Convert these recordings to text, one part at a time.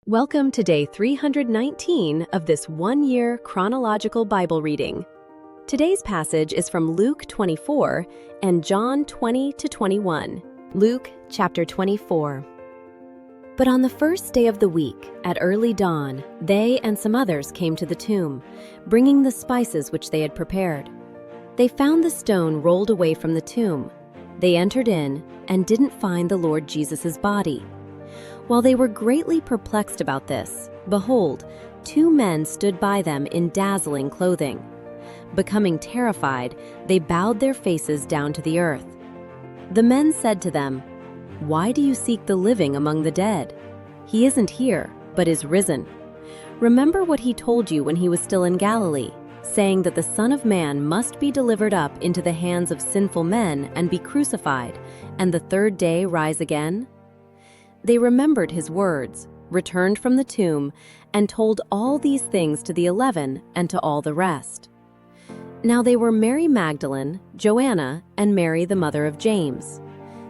Welcome to day 319 of this one-year chronological Bible reading. Today's passage is from Luke 24 and John 20 to 21. Luke chapter 24. But on the first day of the week, at early dawn, they and some others came to the tomb, bringing the spices which they had prepared. They found the stone rolled away from the tomb. They entered in and didn't find the Lord Jesus' body. While they were greatly perplexed about this, behold, two men stood by them in dazzling clothing. Becoming terrified, they bowed their faces down to the earth. The men said to them, "Why do you seek the living among the dead? He isn't here, but is risen. Remember what he told you when he was still in Galilee, saying that the Son of Man must be delivered up into the hands of sinful men and be crucified, and the third day rise again?" They remembered his words, returned from the tomb, and told all these things to the 11 and to all the rest. Now they were Mary Magdalene, Joanna, and Mary the mother of James.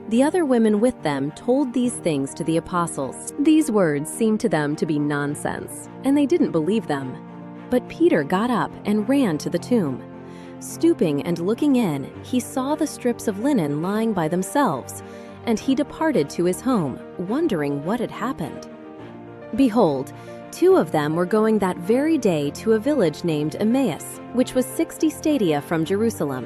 The other women with them told these things to the apostles. These words seemed to them to be nonsense, and they didn't believe them. But Peter got up and ran to the tomb. Stooping and looking in, he saw the strips of linen lying by themselves, and he departed to his home, wondering what had happened. Behold, two of them were going that very day to a village named Emmaus, which was 60 stadia from Jerusalem.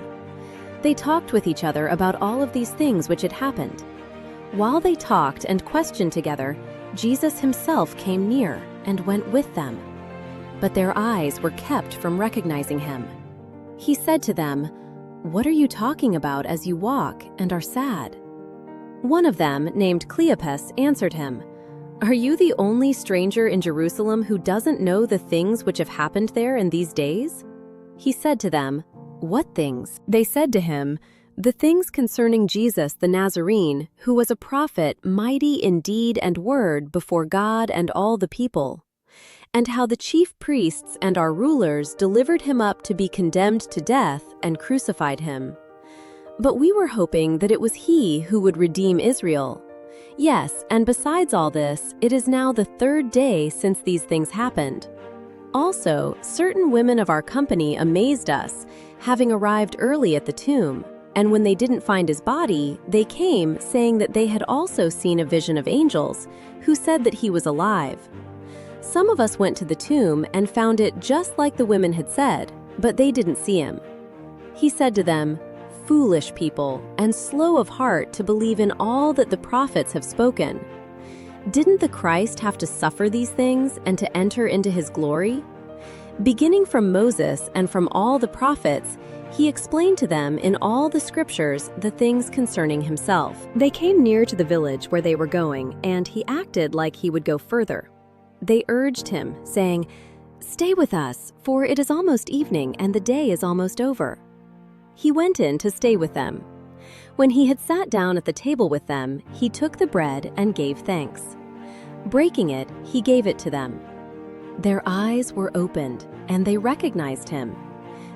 They talked with each other about all of these things which had happened. While they talked and questioned together, Jesus himself came near and went with them. But their eyes were kept from recognizing him. He said to them, "What are you talking about as you walk and are sad?" One of them, named Cleopas, answered him, "Are you the only stranger in Jerusalem who doesn't know the things which have happened there in these days?" He said to them, "What things?" They said to him, "The things concerning Jesus the Nazarene, who was a prophet, mighty in deed and word before God and all the people, and how the chief priests and our rulers delivered him up to be condemned to death and crucified him. But we were hoping that it was he who would redeem Israel. Yes, and besides all this, it is now the third day since these things happened. Also, certain women of our company amazed us, having arrived early at the tomb, and when they didn't find his body, they came saying that they had also seen a vision of angels, who said that he was alive. Some of us went to the tomb and found it just like the women had said, but they didn't see him." He said to them, "Foolish people, and slow of heart to believe in all that the prophets have spoken. Didn't the Christ have to suffer these things and to enter into his glory? Beginning from Moses and from all the prophets, he explained to them in all the scriptures the things concerning himself." They came near to the village where they were going, and he acted like he would go further. They urged him, saying, "Stay with us, for it is almost evening and the day is almost over." He went in to stay with them. When he had sat down at the table with them, he took the bread and gave thanks. Breaking it, he gave it to them. Their eyes were opened, and they recognized him.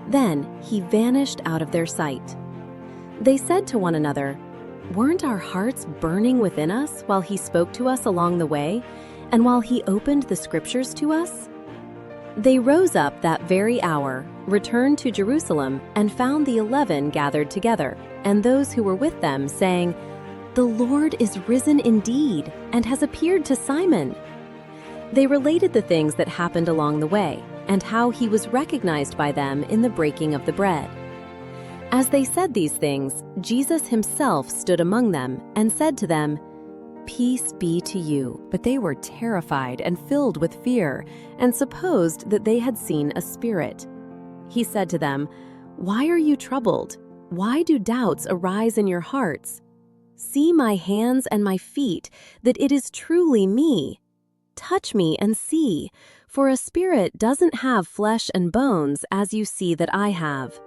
Then he vanished out of their sight. They said to one another, "Weren't our hearts burning within us while he spoke to us along the way, and while he opened the scriptures to us?" They rose up that very hour, returned to Jerusalem, and found the 11 gathered together, and those who were with them, saying, "The Lord is risen indeed, and has appeared to Simon." They related the things that happened along the way, and how he was recognized by them in the breaking of the bread. As they said these things, Jesus himself stood among them, and said to them, "Peace be to you." But they were terrified and filled with fear, and supposed that they had seen a spirit. He said to them, "Why are you troubled? Why do doubts arise in your hearts? See my hands and my feet, that it is truly me. Touch me and see, for a spirit doesn't have flesh and bones as you see that I have."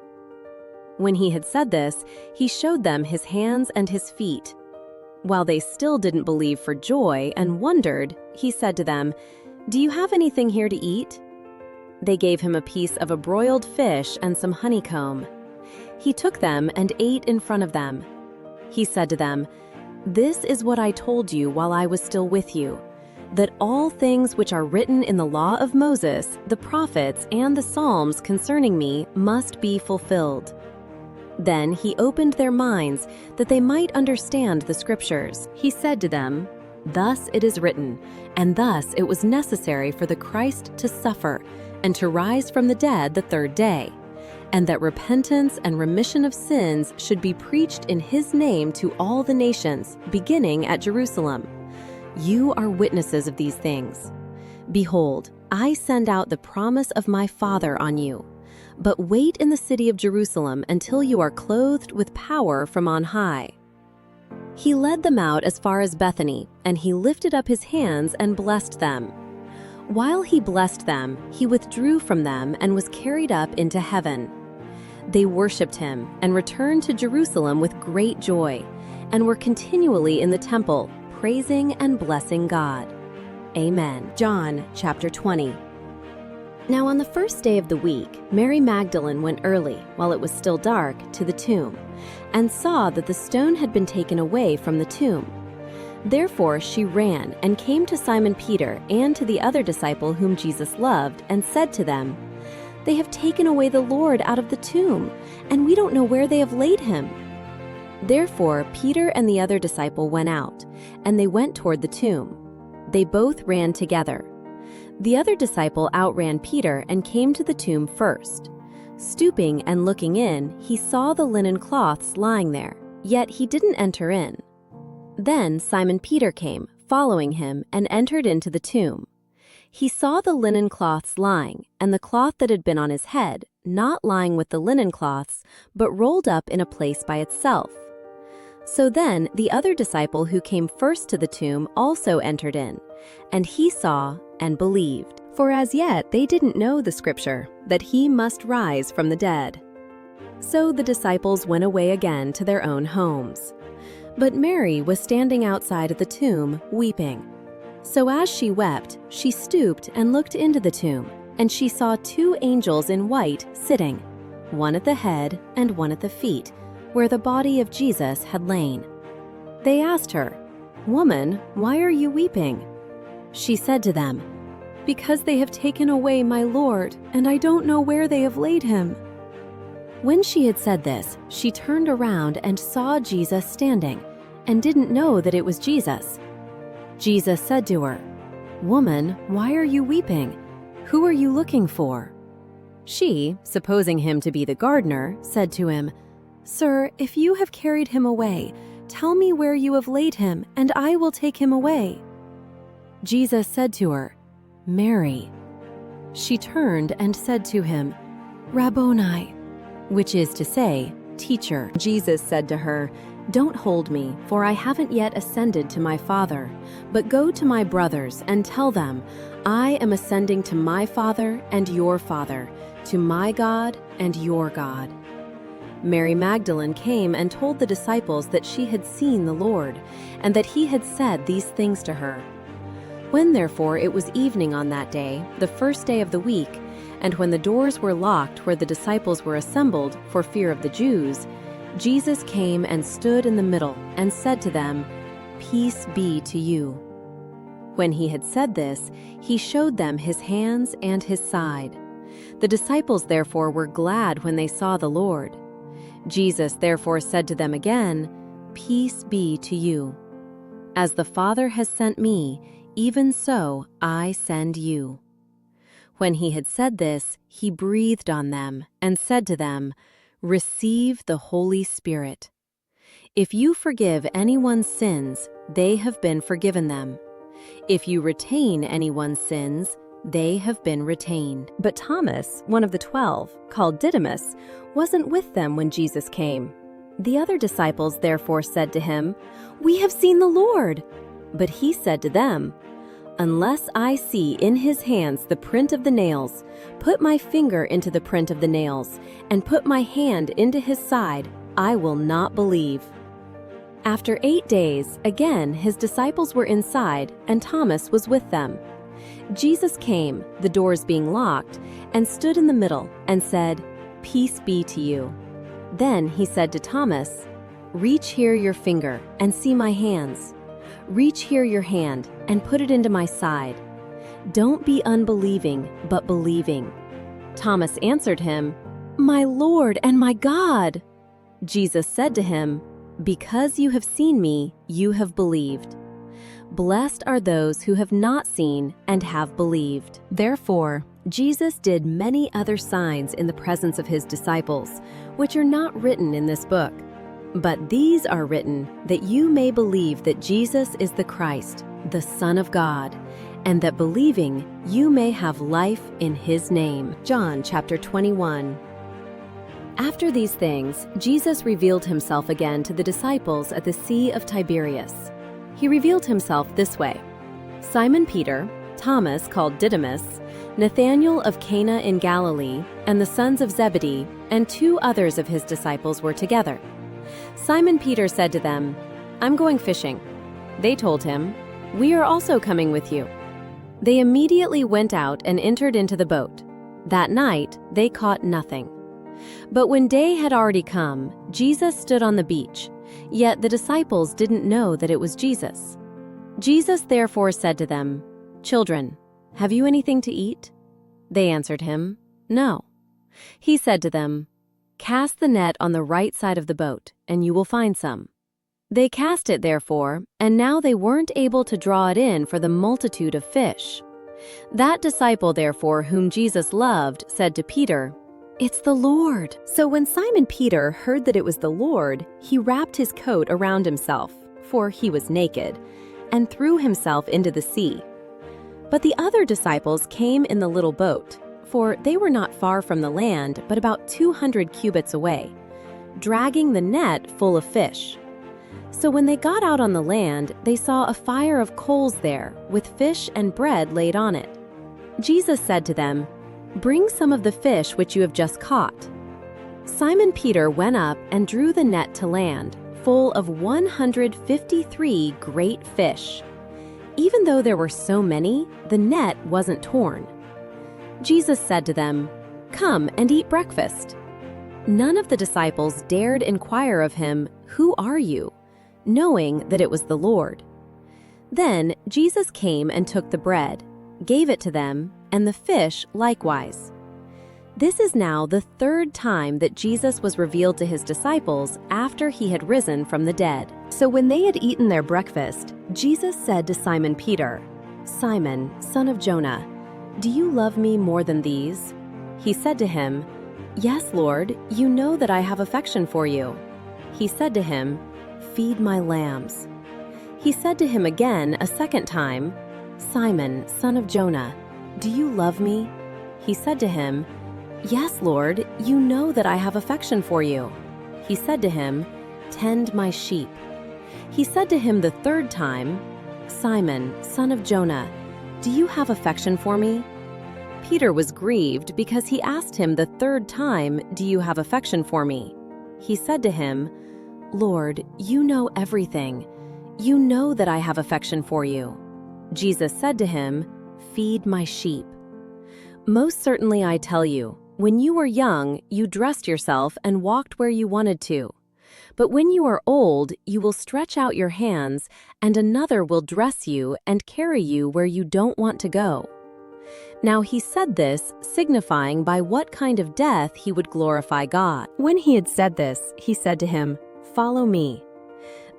When he had said this, he showed them his hands and his feet. While they still didn't believe for joy and wondered, he said to them, "Do you have anything here to eat?" They gave him a piece of a broiled fish and some honeycomb. He took them and ate in front of them. He said to them, "This is what I told you while I was still with you. that all things which are written in the law of Moses, the prophets, and the Psalms concerning me must be fulfilled." Then he opened their minds that they might understand the Scriptures. He said to them, "Thus it is written, and thus it was necessary for the Christ to suffer and to rise from the dead the third day, and that repentance and remission of sins should be preached in his name to all the nations, beginning at Jerusalem. You are witnesses of these things. Behold, I send out the promise of my Father on you. But wait in the city of Jerusalem until you are clothed with power from on high." He led them out as far as Bethany, and he lifted up his hands and blessed them. While he blessed them, he withdrew from them and was carried up into heaven. They worshipped him and returned to Jerusalem with great joy, and were continually in the temple, praising and blessing God. Amen. John chapter 20. Now on the first day of the week, Mary Magdalene went early, while it was still dark, to the tomb, and saw that the stone had been taken away from the tomb. Therefore she ran and came to Simon Peter and to the other disciple whom Jesus loved, and said to them, "They have taken away the Lord out of the tomb, and we don't know where they have laid him." Therefore Peter and the other disciple went out, and they went toward the tomb. They both ran together. The other disciple outran Peter and came to the tomb first. Stooping and looking in, he saw the linen cloths lying there, yet he didn't enter in. Then Simon Peter came, following him, and entered into the tomb. He saw the linen cloths lying, and the cloth that had been on his head, not lying with the linen cloths, but rolled up in a place by itself. So then the other disciple who came first to the tomb also entered in, and he saw and believed. For as yet they didn't know the Scripture, that he must rise from the dead. So the disciples went away again to their own homes. But Mary was standing outside of the tomb, weeping. So as she wept, she stooped and looked into the tomb, and she saw two angels in white sitting, one at the head and one at the feet, where the body of Jesus had lain. They asked her, "Woman, why are you weeping?" She said to them, "Because they have taken away my Lord, and I don't know where they have laid him." When she had said this, she turned around and saw Jesus standing, and didn't know that it was Jesus. Jesus said to her, "Woman, why are you weeping? Who are you looking for?" She, supposing him to be the gardener, said to him, "Sir, if you have carried him away, tell me where you have laid him, and I will take him away." Jesus said to her, "Mary." She turned and said to him, "Rabboni," which is to say, "Teacher." Jesus said to her, "Don't hold me, for I haven't yet ascended to my Father, but go to my brothers and tell them, I am ascending to my Father and your Father, to my God and your God." Mary Magdalene came and told the disciples that she had seen the Lord, and that he had said these things to her. When therefore it was evening on that day, the first day of the week, and when the doors were locked where the disciples were assembled for fear of the Jews, Jesus came and stood in the middle and said to them, "Peace be to you." When he had said this, he showed them his hands and his side. The disciples therefore were glad when they saw the Lord. Jesus therefore said to them again, "Peace be to you. As the Father has sent me, even so I send you." When he had said this, he breathed on them and said to them, "Receive the Holy Spirit. If you forgive anyone's sins, they have been forgiven them. If you retain anyone's sins, they have been retained." But Thomas, one of the 12, called Didymus, wasn't with them when Jesus came. The other disciples therefore said to him, "We have seen the Lord." But he said to them, "Unless I see in his hands the print of the nails, put my finger into the print of the nails, and put my hand into his side, I will not believe." After 8 days, again his disciples were inside, and Thomas was with them. Jesus came, the doors being locked, and stood in the middle, and said, "Peace be to you." Then he said to Thomas, "Reach here your finger, and see my hands. Reach here your hand and put it into my side. Don't be unbelieving, but believing." Thomas answered him, "My Lord and my God!" Jesus said to him, "Because you have seen me, you have believed. Blessed are those who have not seen and have believed." Therefore, Jesus did many other signs in the presence of his disciples, which are not written in this book. But these are written that you may believe that Jesus is the Christ, the Son of God, and that believing you may have life in his name. John chapter 21. After these things, Jesus revealed himself again to the disciples at the Sea of Tiberias. He revealed himself this way: Simon Peter, Thomas called Didymus, Nathanael of Cana in Galilee, and the sons of Zebedee, and 2 others of his disciples were together. Simon Peter said to them, "I'm going fishing." They told him, "We are also coming with you." They immediately went out and entered into the boat. That night they caught nothing. But when day had already come, Jesus stood on the beach, yet the disciples didn't know that it was Jesus. Jesus therefore said to them, "Children, have you anything to eat?" They answered him, "No." He said to them, "Cast the net on the right side of the boat, and you will find some." They cast it therefore, and now they weren't able to draw it in for the multitude of fish. That disciple therefore whom Jesus loved said to Peter, "It's the Lord." So when Simon Peter heard that it was the Lord, he wrapped his coat around himself, for he was naked, and threw himself into the sea. But the other disciples came in the little boat, for they were not far from the land, but about 200 cubits away, dragging the net full of fish. So when they got out on the land, they saw a fire of coals there, with fish and bread laid on it. Jesus said to them, "Bring some of the fish which you have just caught." Simon Peter went up and drew the net to land, full of 153 great fish. Even though there were so many, the net wasn't torn. Jesus said to them, "Come and eat breakfast." None of the disciples dared inquire of him, "Who are you?" knowing that it was the Lord. Then Jesus came and took the bread, gave it to them, and the fish likewise. This is now the 3rd time that Jesus was revealed to his disciples after he had risen from the dead. So when they had eaten their breakfast, Jesus said to Simon Peter, "Simon, son of Jonah, do you love me more than these?" He said to him, "Yes, Lord, you know that I have affection for you." He said to him, "Feed my lambs." He said to him again a second time, "Simon, son of Jonah, do you love me?" He said to him, "Yes, Lord, you know that I have affection for you." He said to him, "Tend my sheep." He said to him the 3rd time, "Simon, son of Jonah, do you have affection for me?" Peter was grieved because he asked him the 3rd time, "Do you have affection for me?" He said to him, "Lord, you know everything. You know that I have affection for you." Jesus said to him, "Feed my sheep. Most certainly I tell you, when you were young, you dressed yourself and walked where you wanted to. But when you are old, you will stretch out your hands, and another will dress you and carry you where you don't want to go." Now he said this, signifying by what kind of death he would glorify God. When he had said this, he said to him, "Follow me."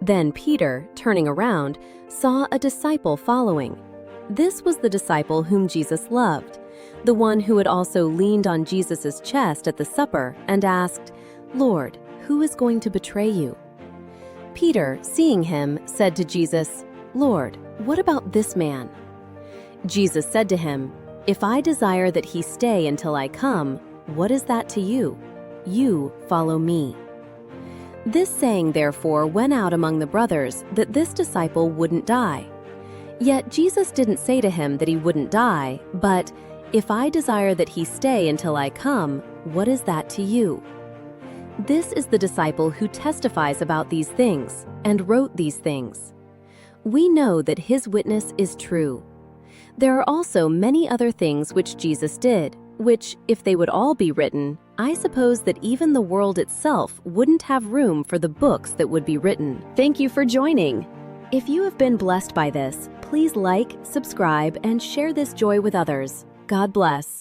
Then Peter, turning around, saw a disciple following. This was the disciple whom Jesus loved, the one who had also leaned on Jesus' chest at the supper and asked, "Lord, who is going to betray you?" Peter, seeing him, said to Jesus, "Lord, what about this man?" Jesus said to him, "If I desire that he stay until I come, what is that to you? You follow me." This saying therefore went out among the brothers that this disciple wouldn't die. Yet Jesus didn't say to him that he wouldn't die, but, "If I desire that he stay until I come, what is that to you?" This is the disciple who testifies about these things and wrote these things. We know that his witness is true. There are also many other things which Jesus did, which, if they would all be written, I suppose that even the world itself wouldn't have room for the books that would be written. Thank you for joining. If you have been blessed by this, please like, subscribe, and share this joy with others. God bless.